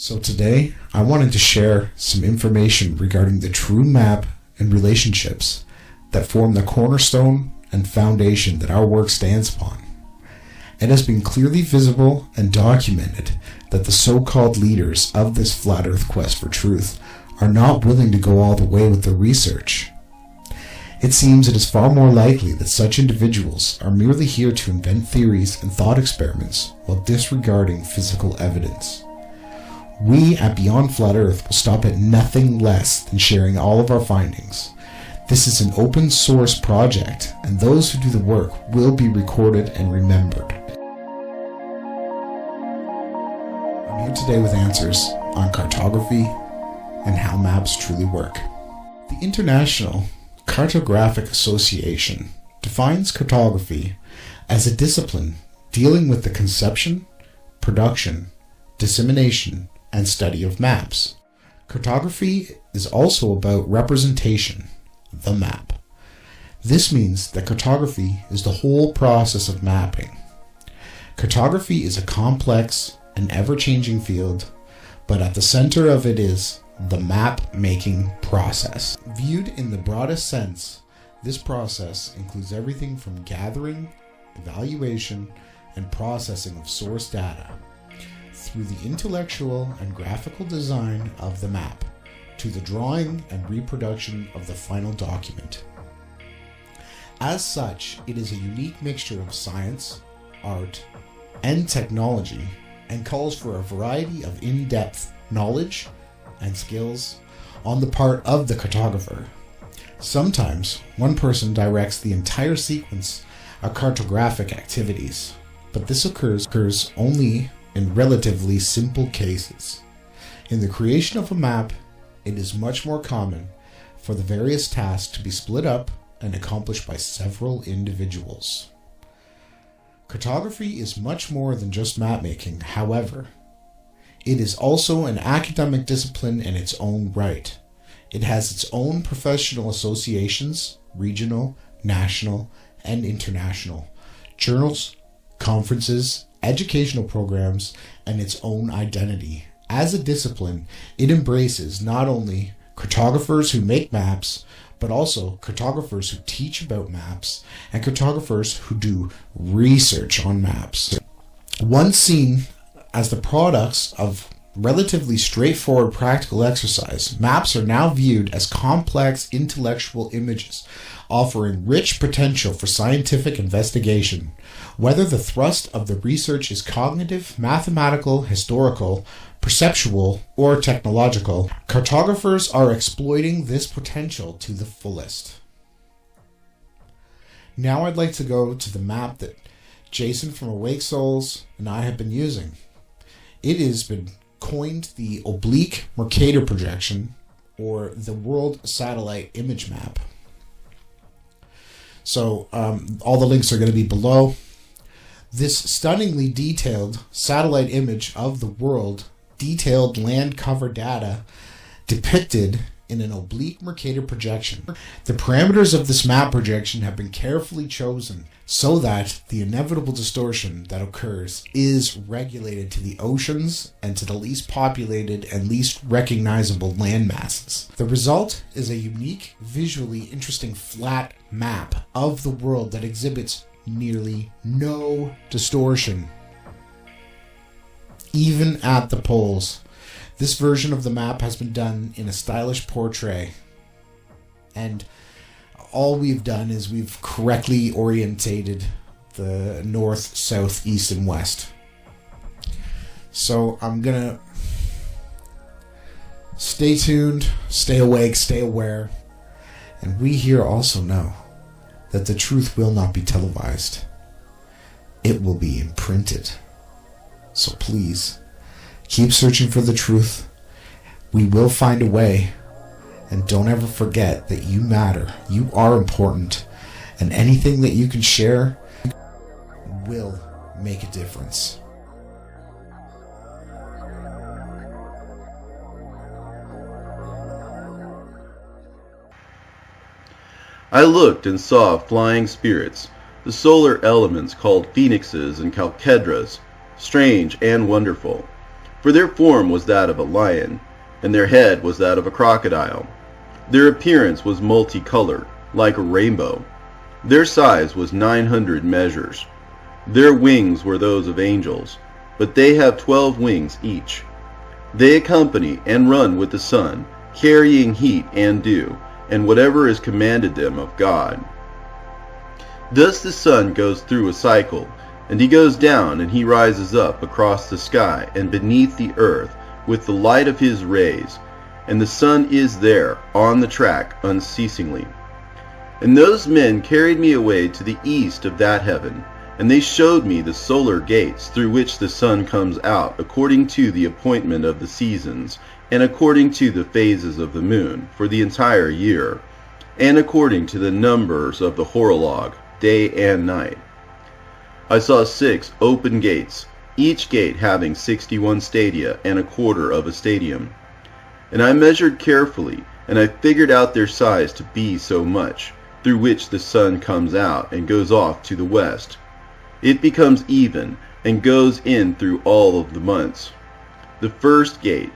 So today, I wanted to share some information regarding the true map and relationships that form the cornerstone and foundation that our work stands upon. It has been clearly visible and documented that the so-called leaders of this flat earth quest for truth are not willing to go all the way with their research. It seems it is far more likely that such individuals are merely here to invent theories and thought experiments while disregarding physical evidence. We at Beyond Flat Earth will stop at nothing less than sharing all of our findings. This is an open source project, and those who do the work will be recorded and remembered. I'm here today with answers on cartography and how maps truly work. The International Cartographic Association defines cartography as a discipline dealing with the conception, production, dissemination, and study of maps. Cartography is also about representation, the map. This means that cartography is the whole process of mapping. Cartography is a complex and ever-changing field, but at the center of it is the map-making process. Viewed in the broadest sense, this process includes everything from gathering, evaluation, and processing of source data, through the intellectual and graphical design of the map, to the drawing and reproduction of the final document. As such, it is a unique mixture of science, art, and technology, and calls for a variety of in-depth knowledge and skills on the part of the cartographer. Sometimes one person directs the entire sequence of cartographic activities, but this occurs only in relatively simple cases. In the creation of a map, it is much more common for the various tasks to be split up and accomplished by several individuals. Cartography is much more than just map making, however. It is also an academic discipline in its own right. It has its own professional associations, regional, national, and international, journals, conferences, educational programs, and its own identity. As a discipline, it embraces not only cartographers who make maps, but also cartographers who teach about maps and cartographers who do research on maps. Once seen as the products of relatively straightforward practical exercise, maps are now viewed as complex intellectual images, offering rich potential for scientific investigation. Whether the thrust of the research is cognitive, mathematical, historical, perceptual, or technological, cartographers are exploiting this potential to the fullest. Now I'd like to go to the map that Jason from Awake Souls and I have been using. It has been coined the Oblique Mercator Projection, or the World Satellite Image Map. So all the links are going to be below. This stunningly detailed satellite image of the world, detailed land cover data depicted in an oblique Mercator projection. The parameters of this map projection have been carefully chosen so that the inevitable distortion that occurs is regulated to the oceans and to the least populated and least recognizable land masses. The result is a unique, visually interesting flat map of the world that exhibits nearly no distortion, even at the poles. This version of the map has been done in a stylish portrait, and all we've done is we've correctly orientated the north, south, east, and west. So I'm gonna stay tuned, stay awake, stay aware, and we here also know that the truth will not be televised. It will be imprinted. So please, keep searching for the truth. We will find a way. And don't ever forget that you matter. You are important. And anything that you can share will make a difference. I looked and saw flying spirits, the solar elements called phoenixes and calcedras, strange and wonderful. For their form was that of a lion, and their head was that of a crocodile. Their appearance was multicolored, like a rainbow. Their size was 900 measures. Their wings were those of angels, but they have 12 wings each. They accompany and run with the sun, carrying heat and dew, and whatever is commanded them of God. Thus the sun goes through a cycle, and he goes down and he rises up across the sky and beneath the earth with the light of his rays, and the sun is there on the track unceasingly. And those men carried me away to the east of that heaven, and they showed me the solar gates through which the sun comes out according to the appointment of the seasons, and according to the phases of the moon for the entire year, and according to the numbers of the horologe, day and night. I saw 6 open gates, each gate having 61 stadia and a quarter of a stadium. And I measured carefully, and I figured out their size to be so much, through which the sun comes out and goes off to the west. It becomes even, and goes in through all of the months. The first gate,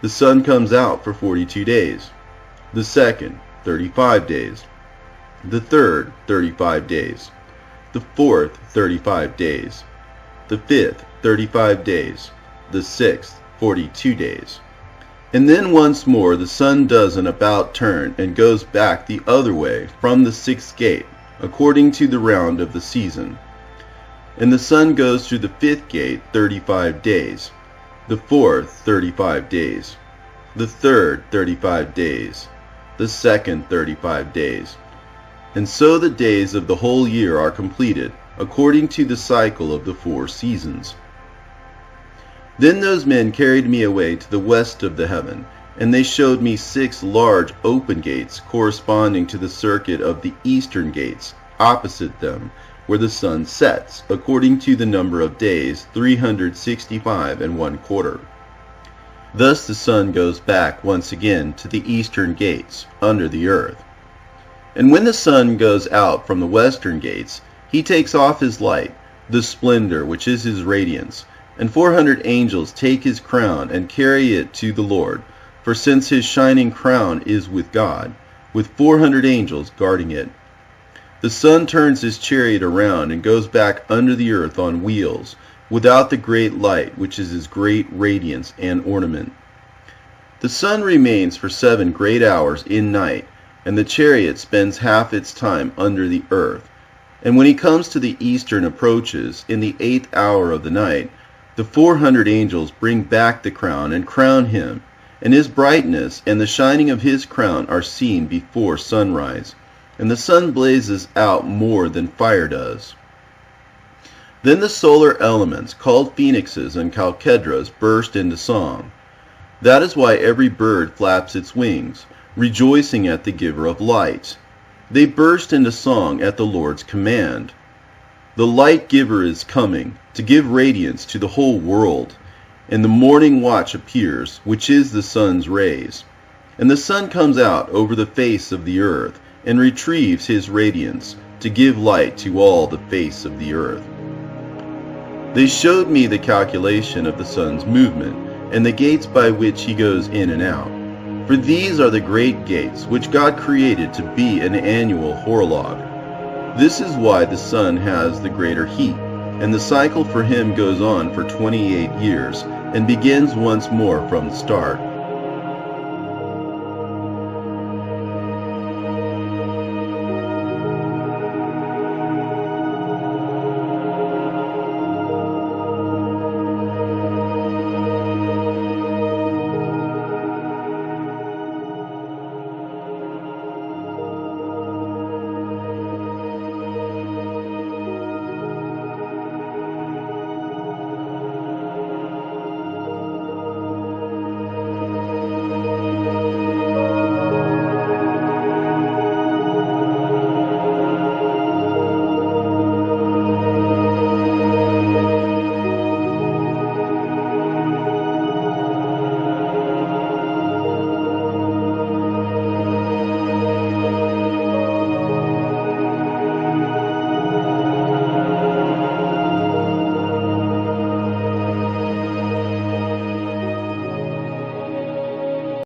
the sun comes out for 42 days. The second, 35 days. The third, 35 days. The fourth, 35 days. The fifth, 35 days. The sixth, 42 days. And then once more the sun does an about turn and goes back the other way from the 6th gate, according to the round of the season. And the sun goes through the 5th gate 35 days, the 4th 35 days, the 3rd 35 days, the 2nd 35 days. And so the days of the whole year are completed, according to the cycle of the 4 seasons. Then those men carried me away to the west of the heaven, and they showed me 6 large open gates corresponding to the circuit of the eastern gates, opposite them, where the sun sets, according to the number of days, 365 1/4. Thus the sun goes back once again to the eastern gates, under the earth. And when the sun goes out from the western gates, he takes off his light, the splendor which is his radiance, and 400 angels take his crown and carry it to the Lord, for since his shining crown is with God, with 400 angels guarding it. The sun turns his chariot around and goes back under the earth on wheels, without the great light which is his great radiance and ornament. The sun remains for 7 great hours in night, and the chariot spends half its time under the earth. And when he comes to the eastern approaches, in the 8th hour of the night, the 400 angels bring back the crown and crown him, and his brightness and the shining of his crown are seen before sunrise, and the sun blazes out more than fire does. Then the solar elements, called phoenixes and chalcedras, burst into song. That is why every bird flaps its wings, rejoicing at the giver of light. They burst into song at the Lord's command. The light giver is coming, to give radiance to the whole world, and the morning watch appears, which is the sun's rays. And the sun comes out over the face of the earth, and retrieves his radiance, to give light to all the face of the earth. They showed me the calculation of the sun's movement, and the gates by which he goes in and out. For these are the great gates, which God created to be an annual horologe. This is why the sun has the greater heat, and the cycle for him goes on for 28 years, and begins once more from the start.